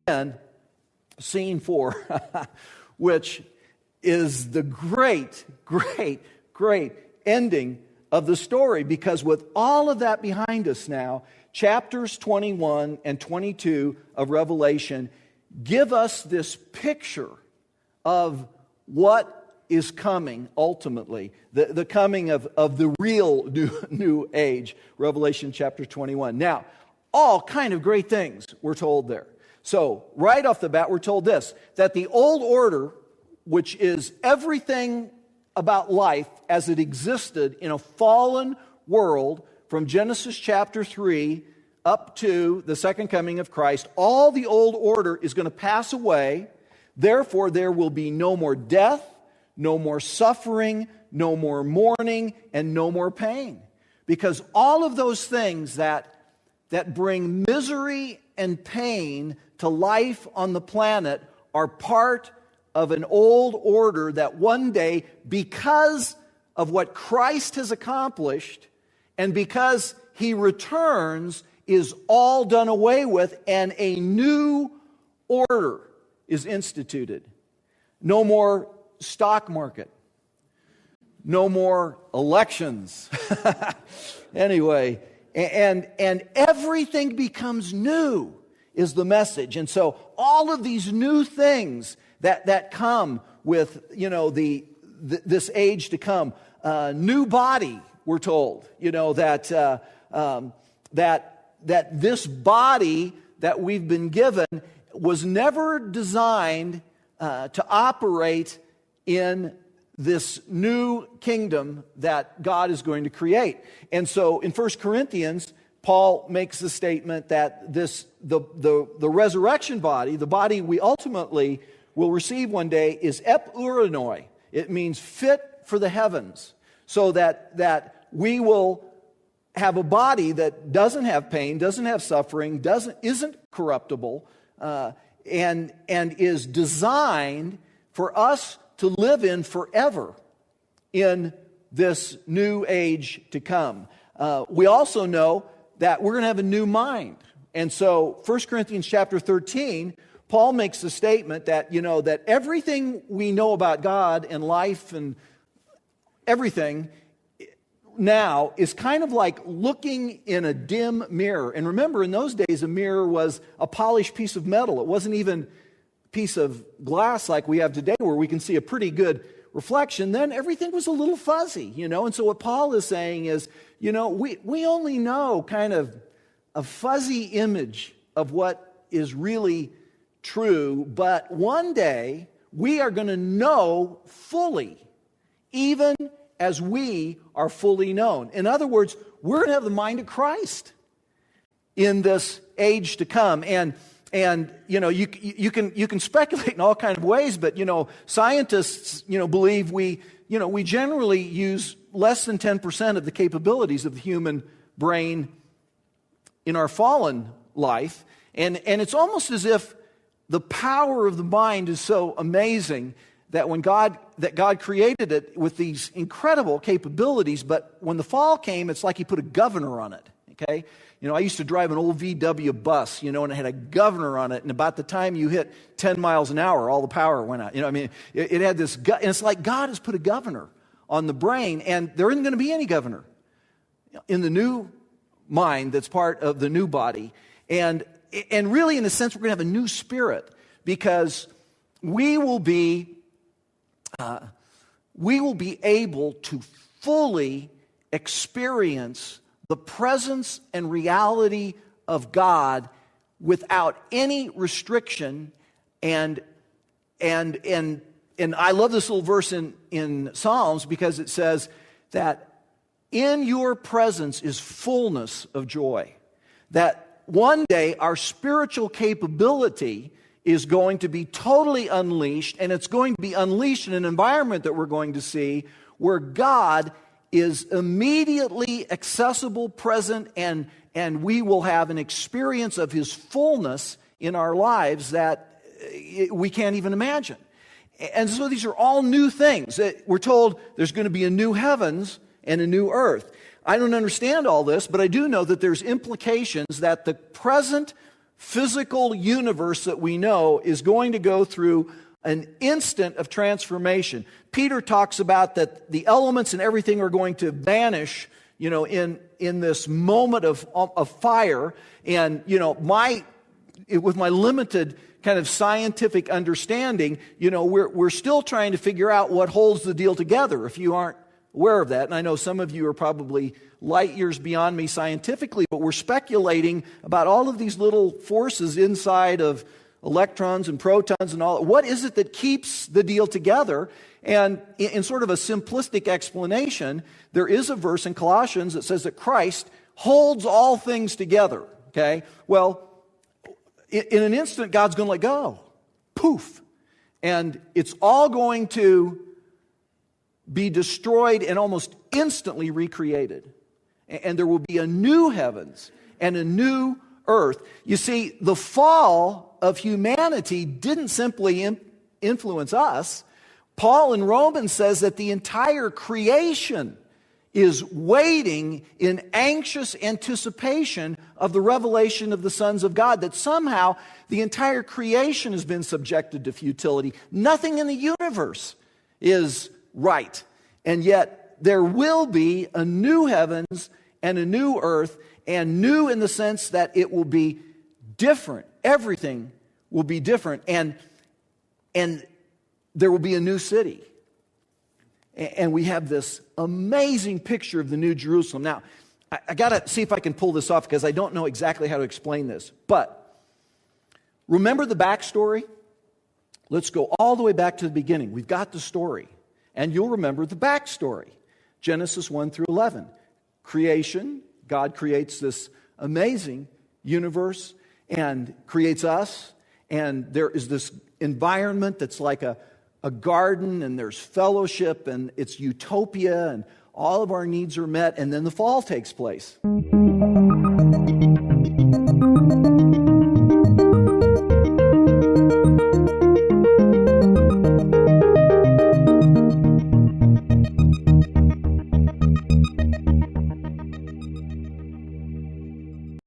then scene 4, which is the great ending of the story, because with all of that behind us now, chapters 21 and 22 of Revelation give us this picture of what is coming ultimately, the coming of the real new age, Revelation chapter 21. Now, all kind of great things we're told there. So, right off the bat, we're told this, that the old order, which is everything about life as it existed in a fallen world from Genesis chapter 3 up to the second coming of Christ, all the old order is going to pass away. Therefore, there will be no more death, no more suffering, no more mourning, and no more pain. Because all of those things that bring misery and pain to life on the planet are part of an old order that one day, because of what Christ has accomplished and because He returns, is all done away with, and a new order is instituted. No more stock market. No more elections. Anyway, and everything becomes new is the message. And so all of these new things that come with, this age to come, new body, we're told, that this body that we've been given was never designed to operate in this new kingdom that God is going to create. And so in 1 Corinthians, Paul makes the statement that the resurrection body, the body we ultimately will receive one day, is epouranoi. It means fit for the heavens. So that we will have a body that doesn't have pain, doesn't have suffering, isn't corruptible, and is designed for us to live in forever in this new age to come. We also know that we're going to have a new mind. And so 1 Corinthians chapter 13, Paul makes the statement that, that everything we know about God and life and everything now is kind of like looking in a dim mirror. And remember, in those days, a mirror was a polished piece of metal. It wasn't even a piece of glass like we have today where we can see a pretty good reflection. Then everything was a little fuzzy, And so what Paul is saying is, we only know kind of a fuzzy image of what is really true, but one day we are going to know fully, even as we are fully known. In other words, we're going to have the mind of Christ in this age to come. And you can speculate in all kinds of ways, but scientists believe we generally use less than 10% of the capabilities of the human brain in our fallen life, and it's almost as if the power of the mind is so amazing that God created it with these incredible capabilities, but when the fall came, it's like He put a governor on it. Okay, I used to drive an old VW bus, and it had a governor on it, and about the time you hit 10 miles an hour, all the power went out. It had this, and it's like God has put a governor on the brain, and there isn't going to be any governor in the new mind that's part of the new body. And really, in a sense, we're going to have a new spirit, because we will be able to fully experience the presence and reality of God without any restriction. And I love this little verse in Psalms, because it says that in your presence is fullness of joy. That one day our spiritual capability is going to be totally unleashed, and it's going to be unleashed in an environment that we're going to see where God is immediately accessible, present, and we will have an experience of His fullness in our lives that we can't even imagine. And so these are all new things. We're told there's going to be a new heavens and a new earth. I don't understand all this, but I do know that there's implications that the present physical universe that we know is going to go through an instant of transformation. Peter talks about that the elements and everything are going to vanish, in this moment of fire. And, with my limited kind of scientific understanding, we're still trying to figure out what holds the deal together, if you aren't aware of that. And I know some of you are probably light years beyond me scientifically, but we're speculating about all of these little forces inside of electrons and protons and all. What is it that keeps the deal together? And in sort of a simplistic explanation, there is a verse in Colossians that says that Christ holds all things together. Okay? Well, in an instant, God's going to let go. Poof. And it's all going to be destroyed and almost instantly recreated. And there will be a new heavens and a new earth. You see, the fall of humanity didn't simply influence us. Paul in Romans says that the entire creation is waiting in anxious anticipation of the revelation of the sons of God, that somehow the entire creation has been subjected to futility. Nothing in the universe is right. And yet there will be a new heavens and a new earth, and new in the sense that it will be different. Everything will be different. And there will be a new city. And we have this amazing picture of the New Jerusalem. Now, I got to see if I can pull this off because I don't know exactly how to explain this. But remember the backstory? Let's go all the way back to the beginning. We've got the story. And you'll remember the backstory. Genesis 1 through 11. Creation. God creates this amazing universe and creates us. And there is this environment that's like a garden, and there's fellowship, and it's utopia, and all of our needs are met, and then the fall takes place.